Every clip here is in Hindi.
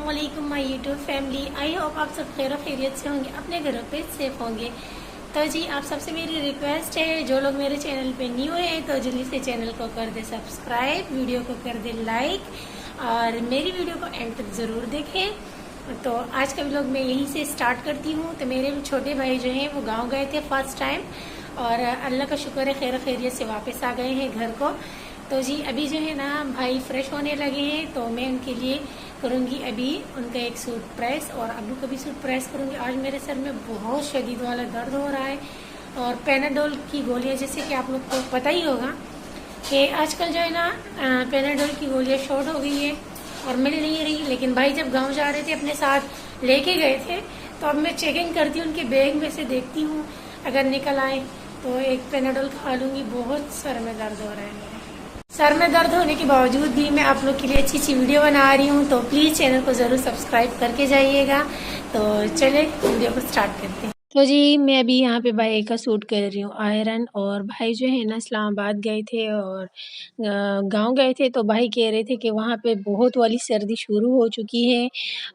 अस्सलामुअलैकुम my YouTube family. I hope आप सब खैर खैरियत से होंगे, अपने घरों पे सेफ होंगे। तो जी आप सबसे मेरी रिक्वेस्ट है, जो लोग मेरे चैनल पे न्यू हैं तो जल्दी से चैनल को कर दे सब्सक्राइब, वीडियो को कर दे लाइक और मेरी वीडियो को एंड तक ज़रूर देखें। तो आज का व्लॉग मैं यहीं से स्टार्ट करती हूँ। तो मेरे छोटे भाई जो हैं वो गाँव गए थे फर्स्ट टाइम और अल्लाह का शुक्र है खैर खैरियत से वापस आ गए हैं घर को। तो जी अभी जो है ना भाई फ्रेश होने लगे हैं, तो मैं उनके लिए करूँगी अभी उनका एक सूट प्रेस और अब्बू का भी सूट प्रेस करूँगी। आज मेरे सर में बहुत शदीद वाला दर्द हो रहा है और पैनाडोल की गोलियाँ, जैसे कि आप लोग को पता ही होगा कि आजकल जो है ना पैनाडोल की गोलियाँ शॉर्ट हो गई है और मिल नहीं रही। लेकिन भाई जब गांव जा रहे थे अपने साथ लेके गए थे, तो अब मैं चेकिंग करती हूँ उनके बैग में से, देखती हूँ अगर निकल आए तो एक पैनाडोल खा लूँगी। बहुत सर में दर्द हो रहा है मेरे। सर में दर्द होने के बावजूद भी मैं आप लोग के लिए अच्छी अच्छी वीडियो बना रही हूँ, तो प्लीज़ चैनल को ज़रूर सब्सक्राइब करके जाइएगा। तो चले वीडियो को स्टार्ट करते हैं। तो जी मैं अभी यहाँ पे भाई का सूट कर रही हूँ आयरन। और भाई जो है ना इस्लामाबाद गए थे और गांव गए थे, तो भाई कह रहे थे कि वहाँ पे बहुत वाली सर्दी शुरू हो चुकी है।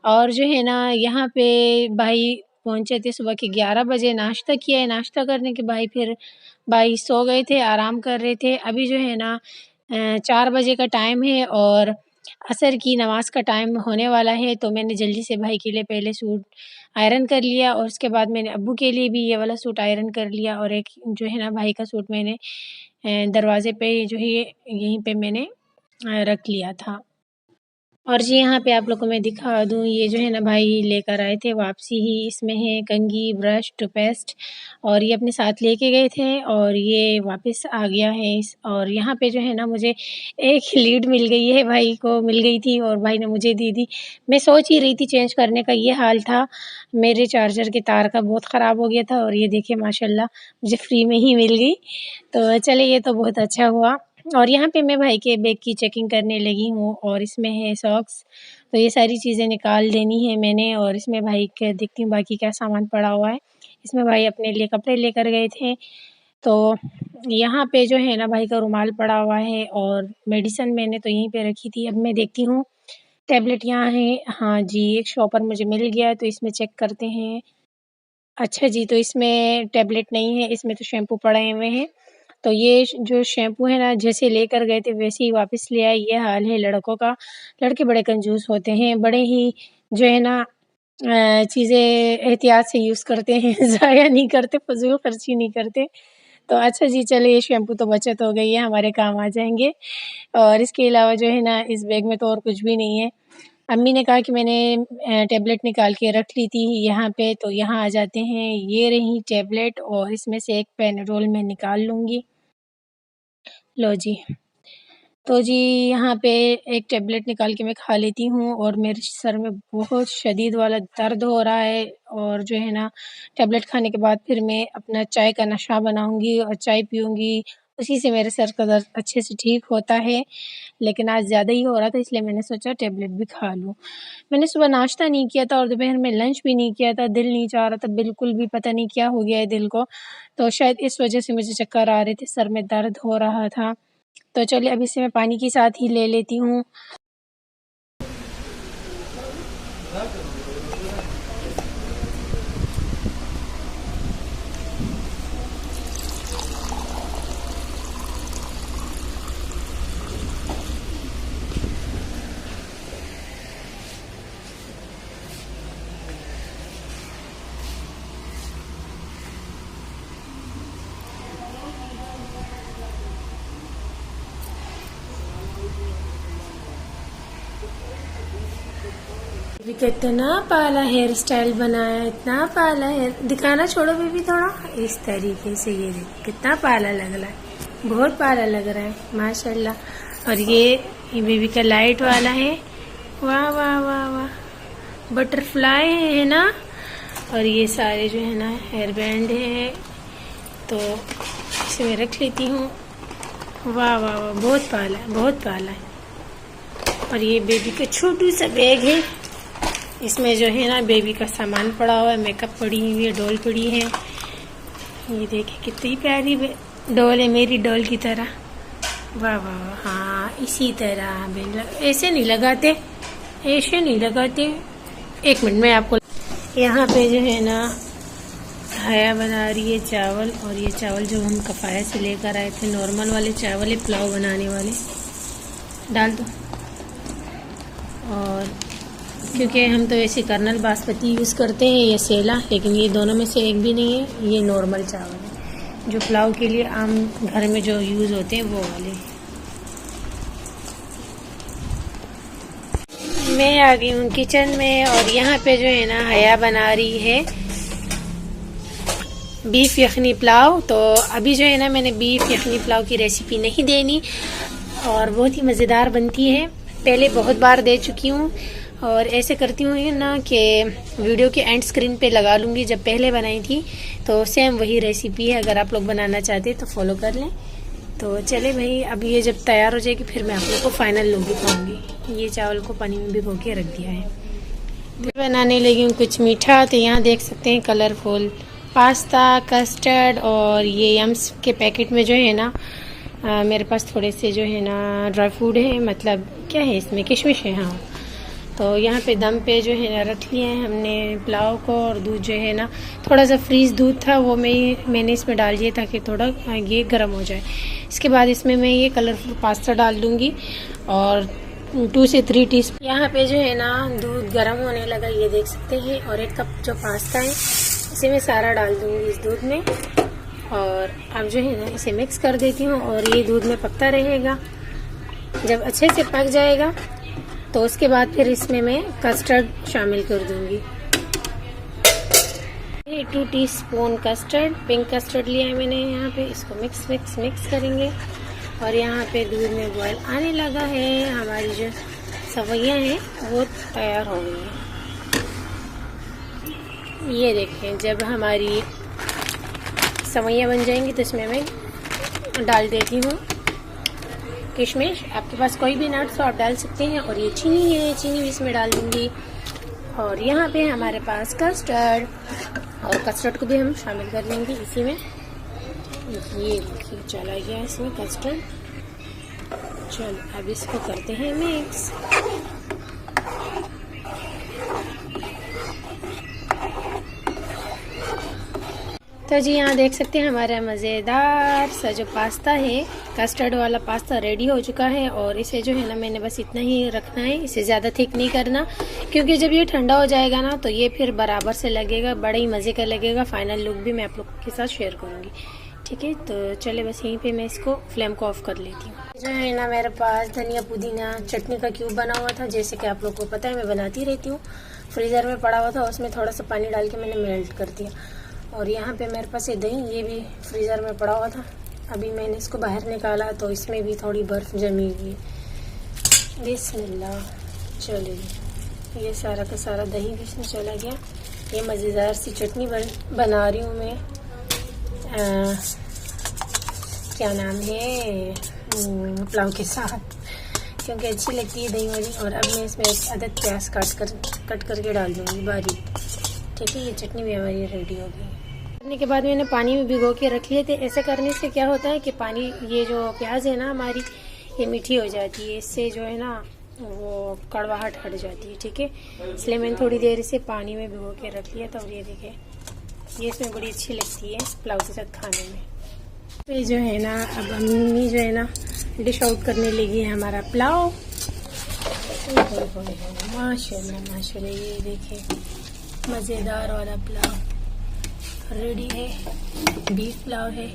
और जो है ना यहाँ पे भाई पहुँचे थे सुबह के 11 बजे, नाश्ता किया है। नाश्ता करने के फिर भाई सो गए थे, आराम कर रहे थे। अभी जो है ना 4 बजे का टाइम है और असर की नमाज का टाइम होने वाला है। तो मैंने जल्दी से भाई के लिए पहले सूट आयरन कर लिया और उसके बाद मैंने अब्बू के लिए भी ये वाला सूट आयरन कर लिया। और एक जो है ना भाई का सूट मैंने दरवाजे पे जो है यहीं पे मैंने रख लिया था। और जी यहाँ पे आप लोगों को मैं दिखा दूँ, ये जो है ना भाई लेकर आए थे वापसी ही। इसमें है कंघी, ब्रश, टूथपेस्ट और ये अपने साथ लेके गए थे और ये वापस आ गया है। और यहाँ पे जो है ना मुझे एक लीड मिल गई है, भाई को मिल गई थी और भाई ने मुझे दे दी। मैं सोच ही रही थी चेंज करने का, ये हाल था। मेरे चार्जर के तार का बहुत ख़राब हो गया था और ये देखिए माशाल्लाह मुझे फ्री में ही मिल गई। तो चलिए ये तो बहुत अच्छा हुआ। और यहाँ पे मैं भाई के बैग की चेकिंग करने लगी हूँ और इसमें है सॉक्स। तो ये सारी चीज़ें निकाल देनी है मैंने और इसमें भाई के देखती हूँ बाकी क्या सामान पड़ा हुआ है। इसमें भाई अपने लिए कपड़े लेकर गए थे। तो यहाँ पे जो है ना भाई का रुमाल पड़ा हुआ है और मेडिसिन मैंने तो यहीं पे रखी थी। अब मैं देखती हूँ टैबलेट यहाँ है। हाँ जी, एक शॉपर मुझे मिल गया है, तो इसमें चेक करते हैं। अच्छा जी, तो इसमें टैबलेट नहीं है, इसमें तो शैम्पू पड़े हुए हैं। तो ये जो शैम्पू है ना, जैसे लेकर गए थे वैसे ही वापस ले आए। ये हाल है लड़कों का। लड़के बड़े कंजूस होते हैं, बड़े ही जो है ना चीज़ें एहतियात से यूज़ करते हैं, ज़ाया नहीं करते, फ़िज़ूल खर्ची नहीं करते। तो अच्छा जी, चलिए ये शैम्पू तो बचत हो गई है, हमारे काम आ जाएँगे। और इसके अलावा जो है ना इस बैग में तो और कुछ भी नहीं है। अम्मी ने कहा कि मैंने टैबलेट निकाल के रख ली थी यहाँ पे, तो यहाँ आ जाते हैं। ये रही टैबलेट और इसमें से एक पैनाडोल मैं निकाल लूँगी। लो जी। तो जी यहाँ पे एक टैबलेट निकाल के मैं खा लेती हूँ और मेरे सर में बहुत शदीद वाला दर्द हो रहा है। और जो है ना टैबलेट खाने के बाद फिर मैं अपना चाय का नशा बनाऊँगी और चाय पीऊँगी, उसी से मेरे सर का दर्द अच्छे से ठीक होता है। लेकिन आज ज़्यादा ही हो रहा था, इसलिए मैंने सोचा टैबलेट भी खा लूँ। मैंने सुबह नाश्ता नहीं किया था और दोपहर में लंच भी नहीं किया था, दिल नहीं चाह रहा था बिल्कुल भी, पता नहीं क्या हो गया है दिल को। तो शायद इस वजह से मुझे चक्कर आ रहे थे, सर में दर्द हो रहा था। तो चलिए अब इसे मैं पानी के साथ ही ले लेती हूँ। कितना पाला हेयर स्टाइल बनाया, इतना पाला हेयर, दिखाना छोड़ो बेबी थोड़ा, इस तरीके से ये देखो कितना पाला लग रहा है, बहुत पाला लग रहा है माशाल्लाह। और ये बेबी का लाइट वाला है, वाह वाह वाह वाह, बटरफ्लाई है ना। और ये सारे जो है ना हेयर बैंड है, तो इसे मैं रख लेती हूँ। वाह वाह वाह, बहुत पाला है, बहुत पाला है। और ये बेबी का छोटू सा बैग है, इसमें जो है ना बेबी का सामान पड़ा हुआ है, मेकअप पड़ी हुई है, डॉल पड़ी है। ये देखिए कितनी प्यारी डॉल है, मेरी डॉल की तरह। वाह वाह वाह, हाँ इसी तरह ऐसे नहीं लगाते, ऐसे नहीं लगाते। एक मिनट में आपको, यहाँ पे जो है ना हया बना रही है चावल, और ये चावल जो हम कफाया से लेकर आए थे, नॉर्मल वाले चावल है, पुलाव बनाने वाले, डाल दो। और क्योंकि हम तो ऐसे कर्नल बासमती यूज़ करते हैं, ये सेला, लेकिन ये दोनों में से एक भी नहीं है, ये नॉर्मल चावल है जो पुलाव के लिए आम घर में जो यूज़ होते हैं वो वाले। मैं आ गई हूँ किचन में, और यहाँ पे जो है ना हया बना रही है बीफ यखनी पुलाव। तो अभी जो है ना मैंने बीफ यखनी पुलाव की रेसिपी नहीं देनी, और बहुत ही मज़ेदार बनती है, पहले बहुत बार दे चुकी हूँ। और ऐसे करती हूँ ना कि वीडियो के एंड स्क्रीन पे लगा लूँगी, जब पहले बनाई थी तो सेम वही रेसिपी है, अगर आप लोग बनाना चाहते तो फॉलो कर लें। तो चले भाई, अब ये जब तैयार हो जाएगी फिर मैं आप लोग को फाइनल लुक दिखाऊंगी। ये चावल को पानी में भिगो के रख दिया है। तो बनाने लगी हूँ कुछ मीठा। तो यहाँ देख सकते हैं कलरफुल पास्ता, कस्टर्ड, और ये यम्स के पैकेट में जो है ना मेरे पास थोड़े से जो है ना ड्राई फ्रूट है, मतलब क्या है इसमें, किशमिश है। हाँ, तो यहाँ पे दम पे जो है ना रख लिए हैं हमने पुलाव को, और दूध जो है ना थोड़ा सा फ्रीज दूध था वो मैंने इसमें डाल दिया ताकि थोड़ा ये गर्म हो जाए। इसके बाद इसमें मैं ये कलरफुल पास्ता डाल दूँगी, और 2 से 3 टीस्पून। यहाँ पे जो है ना दूध गर्म होने लगा, ये देख सकते हैं, और 1 कप जो पास्ता है इसे मैं सारा डाल दूँगी इस दूध में। और अब जो है ना इसे मिक्स कर देती हूँ, और ये दूध में पकता रहेगा। जब अच्छे से पक जाएगा तो उसके बाद फिर इसमें मैं कस्टर्ड शामिल कर दूंगी। 2 टीस्पून कस्टर्ड, पिंक कस्टर्ड लिया है मैंने यहाँ पे। इसको मिक्स करेंगे, और यहाँ पे दूध में बॉयल आने लगा है। हमारी जो सवैयाँ हैं वो तैयार हो गई हैं। ये देखें, जब हमारी सवैयाँ बन जाएंगी तो इसमें मैं डाल देती हूँ किशमिश। आपके पास कोई भी नट्स हो आप डाल सकते हैं, और ये चीनी है, चीनी भी इसमें डाल दूँगी। और यहाँ पे हमारे पास कस्टर्ड, और कस्टर्ड को भी हम शामिल कर लेंगे इसी में। ये देखिए चला गया इसमें कस्टर्ड। चलो अब इसको करते हैं मिक्स। तो जी यहाँ देख सकते हैं हमारा मज़ेदार सा जो पास्ता है, कस्टर्ड वाला पास्ता रेडी हो चुका है। और इसे जो है ना मैंने बस इतना ही रखना है, इसे ज़्यादा थिक नहीं करना, क्योंकि जब ये ठंडा हो जाएगा ना तो ये फिर बराबर से लगेगा, बड़ा ही मज़े का लगेगा। फाइनल लुक भी मैं आप लोग के साथ शेयर करूँगी, ठीक है। तो चले बस यहीं पे मैं इसको फ्लेम को ऑफ कर लेती हूँ। जो है ना मेरे पास धनिया पुदीना चटनी का क्यूब बना हुआ था, जैसे कि आप लोग को पता है मैं बनाती रहती हूँ। फ्रीज़र में पड़ा हुआ था, उसमें थोड़ा सा पानी डाल के मैंने मेल्ट कर दिया। और यहाँ पे मेरे पास ये दही, ये भी फ्रीज़र में पड़ा हुआ था, अभी मैंने इसको बाहर निकाला तो इसमें भी थोड़ी बर्फ़ जमी हुई है। बिस्मिल्लाह, चलिए ये सारा का सारा दही भी इसमें चला गया। ये मज़ेदार सी चटनी बना रही हूँ मैं, क्या नाम है, पुलाव के साथ, क्योंकि अच्छी लगती है दही वाली। और अब मैं इसमें 1 अदद प्याज कट करके डाल दूँगी बारीक, ठीक है। ये चटनी भी हमारी रेडी हो गई। करने के बाद मैंने पानी में भिगो के रख लिए थे। ऐसे करने से क्या होता है कि पानी, ये जो प्याज है ना हमारी, ये मीठी हो जाती है, इससे जो है ना वो कड़वाहट हट जाती है, ठीक है। इसलिए मैंने थोड़ी देर इसे पानी में भिगो के रख लिया था। और ये देखिए, ये इसमें बड़ी अच्छी लगती है पुलाव के साथ खाने में। ये जो है ना अब अम्मी जो है ना डिश आउट करने लगी है हमारा पुलाव। माशाल्लाह माशाल्लाह, ये देखिए मज़ेदार वाला पुलाव रेडी है। बीफ पुलाव है,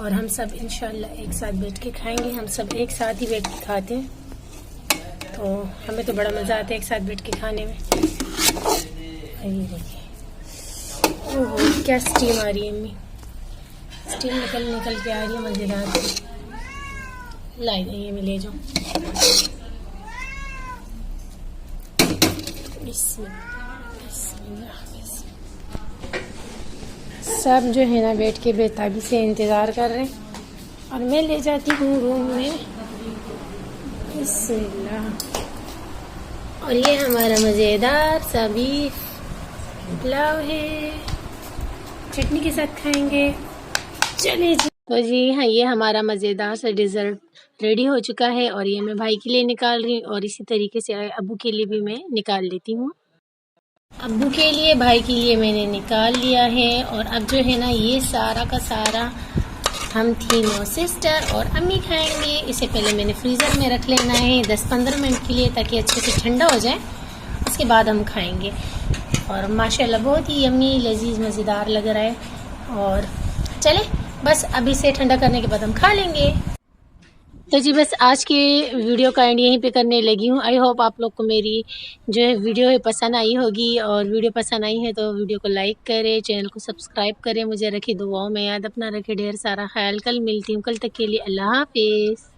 और हम सब इंशाल्लाह एक साथ बैठ के खाएंगे। हम सब एक साथ ही बैठ के खाते हैं, तो हमें तो बड़ा मज़ा आता है एक साथ बैठ के खाने में। ये देखिए, ओहो क्या स्टीम आ रही है अम्मी, स्टीम निकल के आ रही है मज़ेदार सी। लाई ये मैं ले जाऊँ। सब जो है ना बैठ के बेताबी से इंतज़ार कर रहे हैं, और मैं ले जाती हूँ रूम में। बिस्मिल्लाह। और ये हमारा मज़ेदार सा बीफ पुलाव है, चटनी के साथ खाएंगे। चलिए जी। तो जी हाँ, ये हमारा मज़ेदार सा डिज़र्ट रेडी हो चुका है और ये मैं भाई के लिए निकाल रही हूँ और इसी तरीके से अब्बू के लिए भी मैं निकाल लेती हूँ। अब्बू के लिए, भाई के लिए मैंने निकाल लिया है और अब जो है ना ये सारा का सारा हम तीनों सिस्टर और अम्मी खाएंगे। इससे पहले मैंने फ्रीज़र में रख लेना है 10-15 मिनट के लिए ताकि अच्छे से ठंडा हो जाए, उसके बाद हम खाएंगे। और माशाल्लाह बहुत ही यम्मी लजीज मज़ेदार लग रहा है। और चले बस अभी से ठंडा करने के बाद हम खा लेंगे। तो जी बस आज की वीडियो का एंड यहीं पे करने लगी हूँ। आई होप आप लोग को मेरी जो है वीडियो है पसंद आई होगी, और वीडियो पसंद आई है तो वीडियो को लाइक करें, चैनल को सब्सक्राइब करें, मुझे रखे दुआओं में याद, अपना रखे ढेर सारा ख्याल। कल मिलती हूँ, कल तक के लिए अल्लाह हाफिज़।